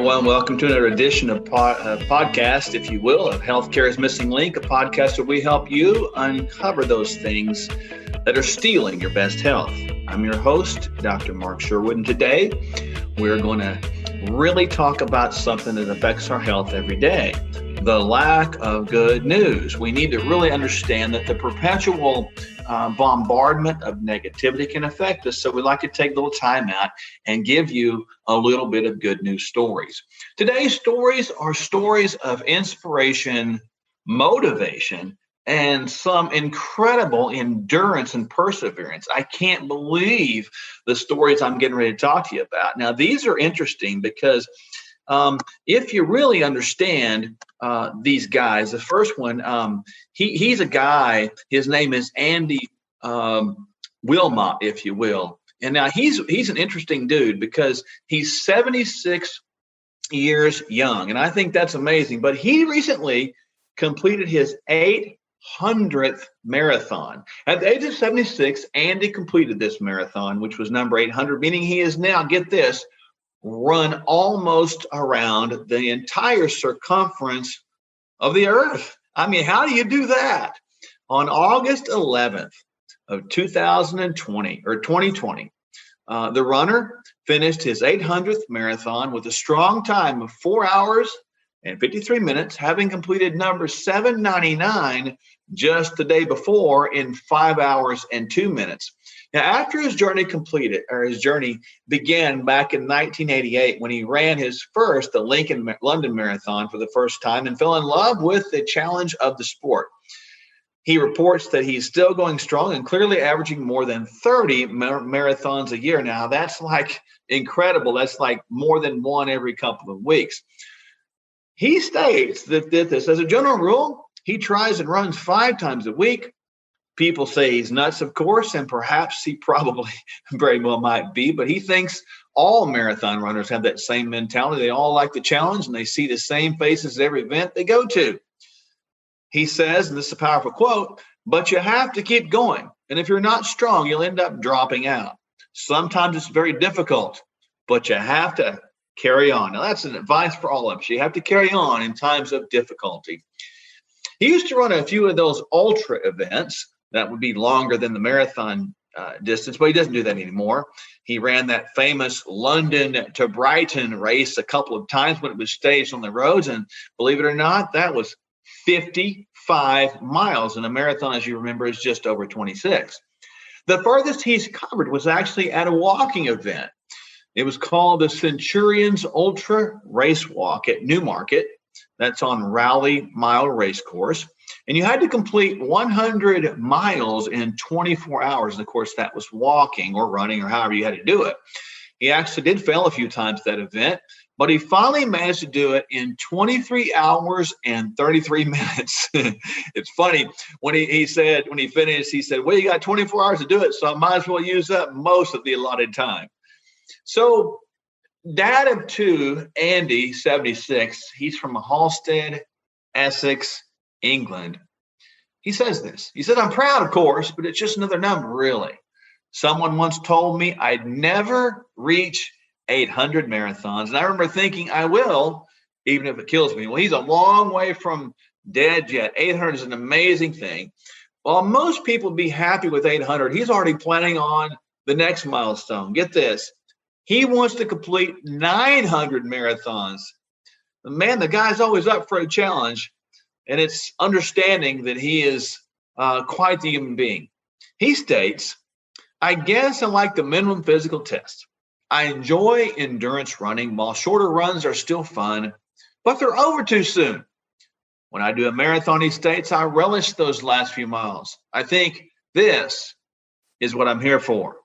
everyone. Welcome to another edition of podcast, if you will, of Healthcare's Missing Link, a podcast where we help you uncover those things that are stealing your best health. I'm your host, Dr. Mark Sherwood, and today we're going to really talk about something that affects our health every day, the lack of good news. We need to really understand that the perpetual bombardment of negativity can affect us. So we like to take a little time out and give you a little bit of good news stories. Today's stories are stories of inspiration, motivation, and some incredible endurance and perseverance. I can't believe the stories I'm getting ready to talk to you about. Now, these are interesting because if you really understand these guys, the first one, he's a guy, his name is Andy Wilmot, if you will. And now he's an interesting dude because he's 76 years young. And I think that's amazing. But he recently completed his 800th marathon. At the age of 76, Andy completed this marathon, which was number 800, meaning he is now, get this, run almost around the entire circumference of the earth. I mean, how do you do that? On August 11th of 2020, the runner finished his 800th marathon with a strong time of 4 hours and 53 minutes, having completed number 799 just the day before in 5 hours and 2 minutes. Now, after his journey began back in 1988 when he ran his first, the London Marathon, for the first time and fell in love with the challenge of the sport. He reports that he's still going strong and clearly averaging more than 30 marathons a year. Now, that's like incredible. That's like more than one every couple of weeks. He states that this, as a general rule, he tries and runs 5 times a week. People say he's nuts, of course, and perhaps he probably very well might be, but he thinks all marathon runners have that same mentality. They all like the challenge and they see the same faces at every event they go to. He says, and this is a powerful quote, but you have to keep going. And if you're not strong, you'll end up dropping out. Sometimes it's very difficult, but you have to carry on. Now, that's an advice for all of us. You have to carry on in times of difficulty. He used to run a few of those ultra events that would be longer than the marathon distance, but he doesn't do that anymore. He ran that famous London to Brighton race a couple of times when it was staged on the roads. And believe it or not, that was 55 miles. And a marathon, as you remember, is just over 26. The furthest he's covered was actually at a walking event. It was called the Centurions Ultra Race Walk at Newmarket. That's on Raleigh Mile Racecourse. And you had to complete 100 miles in 24 hours. And of course, that was walking or running or however you had to do it. He actually did fail a few times at that event, but he finally managed to do it in 23 hours and 33 minutes. It's funny, when he finished, he said, well, you got 24 hours to do it, so I might as well use up most of the allotted time. So dad of two, Andy, 76, he's from Halstead, Essex, England. He says this. He said, I'm proud, of course, but it's just another number, really. Someone once told me I'd never reach 800 marathons. And I remember thinking I will, even if it kills me. Well, he's a long way from dead yet. 800 is an amazing thing. While most people would be happy with 800, he's already planning on the next milestone. Get this. He wants to complete 900 marathons. Man, the guy's always up for a challenge. And it's understanding that he is quite the human being. He states, I guess I like the minimum physical test. I enjoy endurance running while shorter runs are still fun, but they're over too soon. When I do a marathon, he states, I relish those last few miles. I think this is what I'm here for.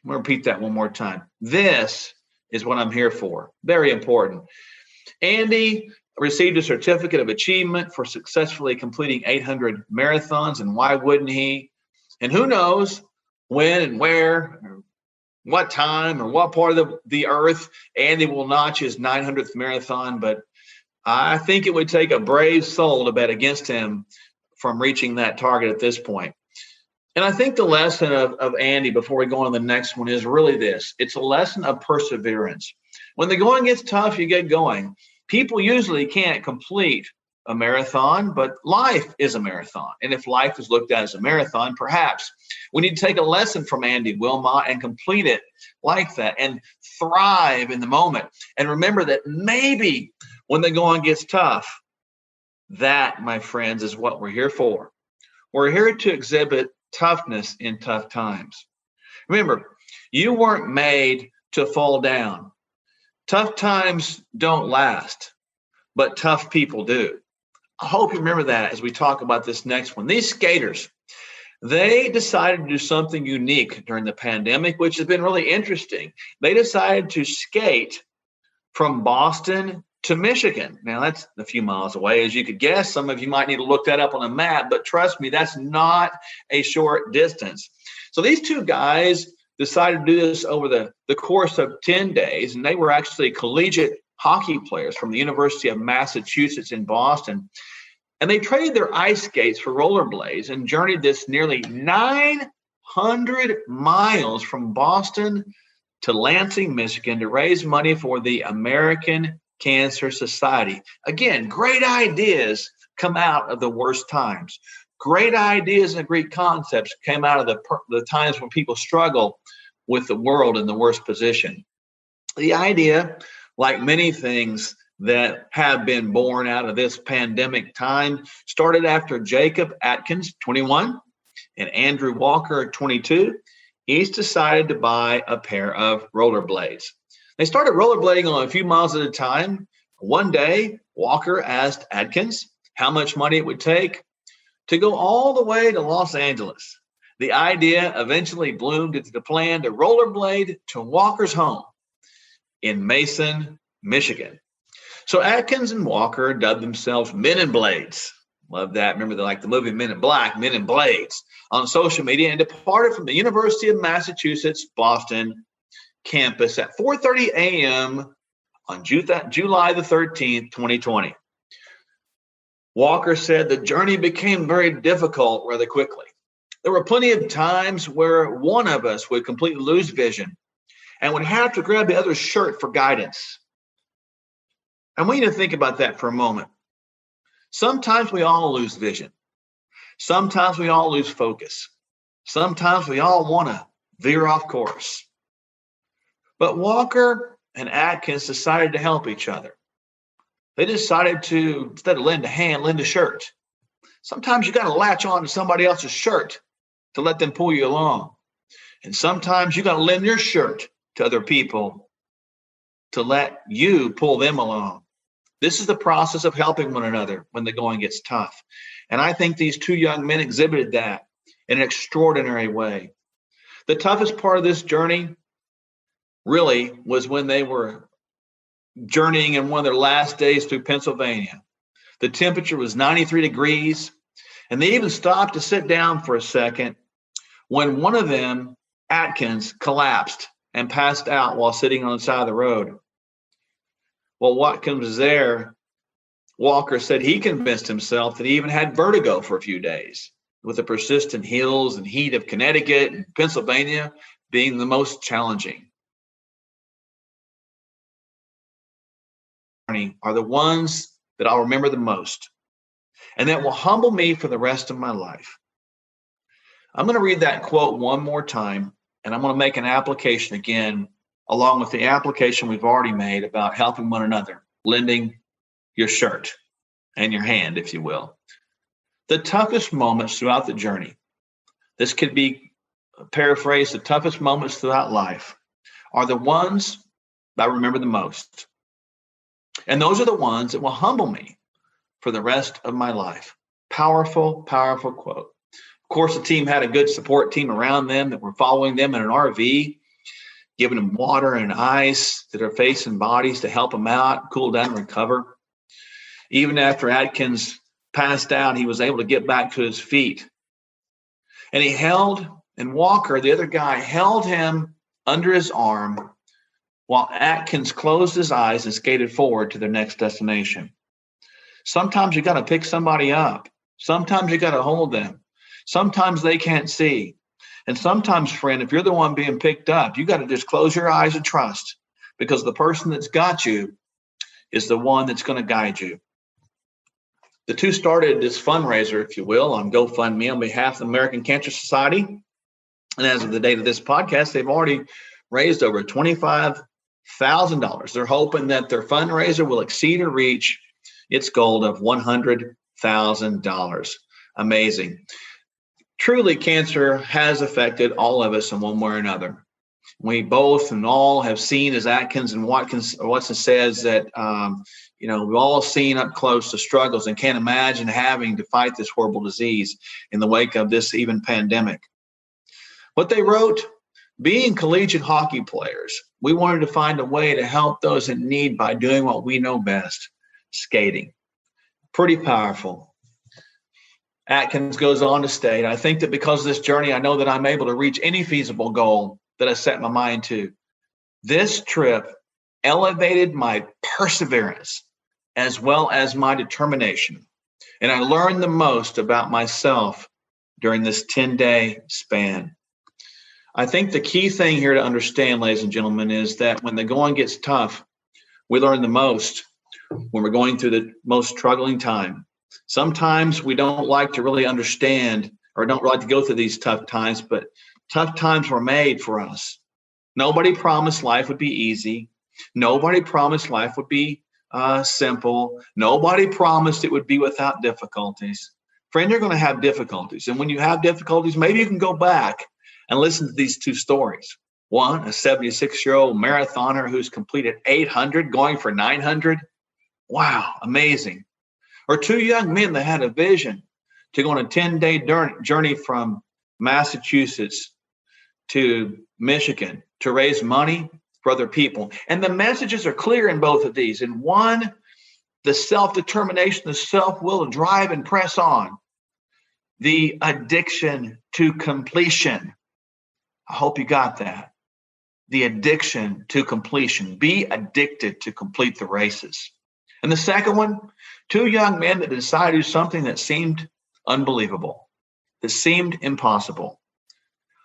I'm going to repeat that one more time. This is what I'm here for. Very important. Andy received a certificate of achievement for successfully completing 800 marathons, and why wouldn't he? And who knows when and where, or what time, or what part of the earth Andy will notch his 900th marathon, but I think it would take a brave soul to bet against him from reaching that target at this point. And I think the lesson of Andy, before we go on to the next one, is really this. It's a lesson of perseverance. When the going gets tough, you get going. People usually can't complete a marathon, but life is a marathon. And if life is looked at as a marathon, perhaps we need to take a lesson from Andy Wilmot and complete it like that and thrive in the moment. And remember that maybe when the going gets tough, that, my friends, is what we're here for. We're here to exhibit toughness in tough times. Remember, you weren't made to fall down. Tough times don't last, but tough people do. I hope you remember that as we talk about this next one. These skaters, they decided to do something unique during the pandemic, which has been really interesting. They decided to skate from Boston to Michigan. Now, that's a few miles away, as you could guess. Some of you might need to look that up on a map, but trust me, that's not a short distance. So these two guys decided to do this over the course of 10 days, and they were actually collegiate hockey players from the University of Massachusetts in Boston. And they traded their ice skates for rollerblades and journeyed this nearly 900 miles from Boston to Lansing, Michigan, to raise money for the American Cancer Society. Again, great ideas come out of the worst times. Great ideas and great concepts came out of the times when people struggle with the world in the worst position. The idea, like many things that have been born out of this pandemic time, started after Jacob Atkins, 21, and Andrew Walker, 22. Each decided to buy a pair of rollerblades. They started rollerblading on a few miles at a time. One day, Walker asked Atkins how much money it would take to go all the way to Los Angeles. The idea eventually bloomed into the plan to rollerblade to Walker's home in Mason, Michigan. So Atkins and Walker dubbed themselves Men in Blades. Love that. Remember, they're like the movie Men in Black, Men in Blades, on social media, and departed from the University of Massachusetts, Boston campus at 4:30 a.m. on July the 13th, 2020. Walker said the journey became very difficult rather quickly. There were plenty of times where one of us would completely lose vision and would have to grab the other's shirt for guidance. I want you to think about that for a moment. Sometimes we all lose vision. Sometimes we all lose focus. Sometimes we all want to veer off course. But Walker and Atkins decided to help each other. They decided to, instead of lend a hand, lend a shirt. Sometimes you got to latch on to somebody else's shirt to let them pull you along. And sometimes you got to lend your shirt to other people to let you pull them along. This is the process of helping one another when the going gets tough. And I think these two young men exhibited that in an extraordinary way. The toughest part of this journey really was when they were journeying in one of their last days through Pennsylvania. The temperature was 93 degrees, and they even stopped to sit down for a second when one of them, Atkins, collapsed and passed out while sitting on the side of the road. Well, Watkins was there. Walker said he convinced himself that he even had vertigo for a few days, with the persistent hills and heat of Connecticut and Pennsylvania being the most challenging. Are the ones that I'll remember the most, and that will humble me for the rest of my life. I'm going to read that quote one more time, and I'm going to make an application again, along with the application we've already made about helping one another, lending your shirt and your hand, if you will. The toughest moments throughout the journey, this could be paraphrased, the toughest moments throughout life are the ones that I remember the most. And those are the ones that will humble me for the rest of my life. Powerful, powerful quote. Of course, the team had a good support team around them that were following them in an RV, giving them water and ice to their face and bodies to help them out, cool down, and recover. Even after Atkins passed out, he was able to get back to his feet. And he held, and Walker, the other guy, held him under his arm while Atkins closed his eyes and skated forward to their next destination. Sometimes you got to pick somebody up. Sometimes you got to hold them. Sometimes they can't see. And sometimes, friend, if you're the one being picked up, you got to just close your eyes and trust, because the person that's got you is the one that's going to guide you. The two started this fundraiser, if you will, on GoFundMe on behalf of the American Cancer Society. And as of the date of this podcast, they've already raised over $25,000. They're hoping that their fundraiser will exceed or reach its goal of $100,000. Amazing. Truly, cancer has affected all of us in one way or another. We both and all have seen, as Atkins and Watson says, that we've all seen up close the struggles and can't imagine having to fight this horrible disease in the wake of this even pandemic. But they wrote, being collegiate hockey players, we wanted to find a way to help those in need by doing what we know best, skating. Pretty powerful. Atkins goes on to state, I think that because of this journey, I know that I'm able to reach any feasible goal that I set my mind to. This trip elevated my perseverance as well as my determination. And I learned the most about myself during this 10-day span. I think the key thing here to understand, ladies and gentlemen, is that when the going gets tough, we learn the most when we're going through the most struggling time. Sometimes we don't like to really understand or don't like to go through these tough times, but tough times were made for us. Nobody promised life would be easy. Nobody promised life would be simple. Nobody promised it would be without difficulties. Friend, you're going to have difficulties. And when you have difficulties, maybe you can go back and listen to these two stories. One, a 76-year-old marathoner who's completed 800, going for 900. Wow, amazing. Or two young men that had a vision to go on a 10-day journey from Massachusetts to Michigan to raise money for other people. And the messages are clear in both of these. In one, the self-determination, the self-will to drive and press on. The addiction to completion. I hope you got that. The addiction to completion. Be addicted to complete the races. And the second one, two young men that decided to do something that seemed unbelievable, that seemed impossible.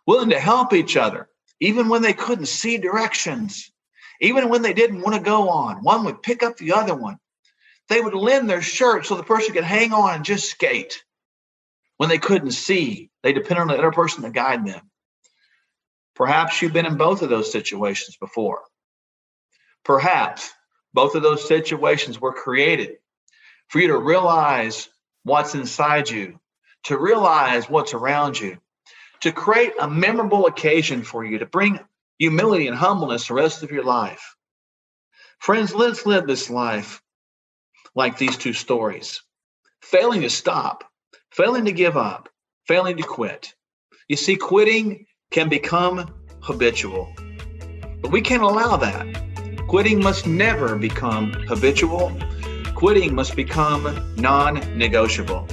Willing to help each other, even when they couldn't see directions, even when they didn't want to go on. One would pick up the other one. They would lend their shirt so the person could hang on and just skate. When they couldn't see, they depended on the other person to guide them. Perhaps you've been in both of those situations before. Perhaps both of those situations were created for you to realize what's inside you, to realize what's around you, to create a memorable occasion for you, to bring humility and humbleness the rest of your life. Friends, let's live this life like these two stories. Failing to stop, failing to give up, failing to quit. You see, quitting can become habitual, but we can't allow that. Quitting must never become habitual. Quitting must become non-negotiable.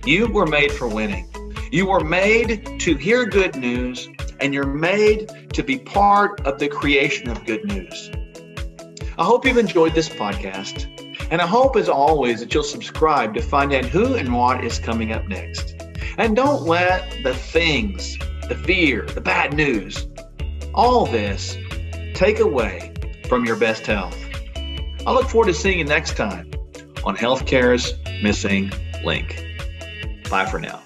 You were made for winning. You were made to hear good news, and you're made to be part of the creation of good news. I hope you've enjoyed this podcast, and I hope, as always, that you'll subscribe to find out who and what is coming up next. And don't let the things, the fear, the bad news, all this take away from your best health. I look forward to seeing you next time on Healthcare's Missing Link. Bye for now.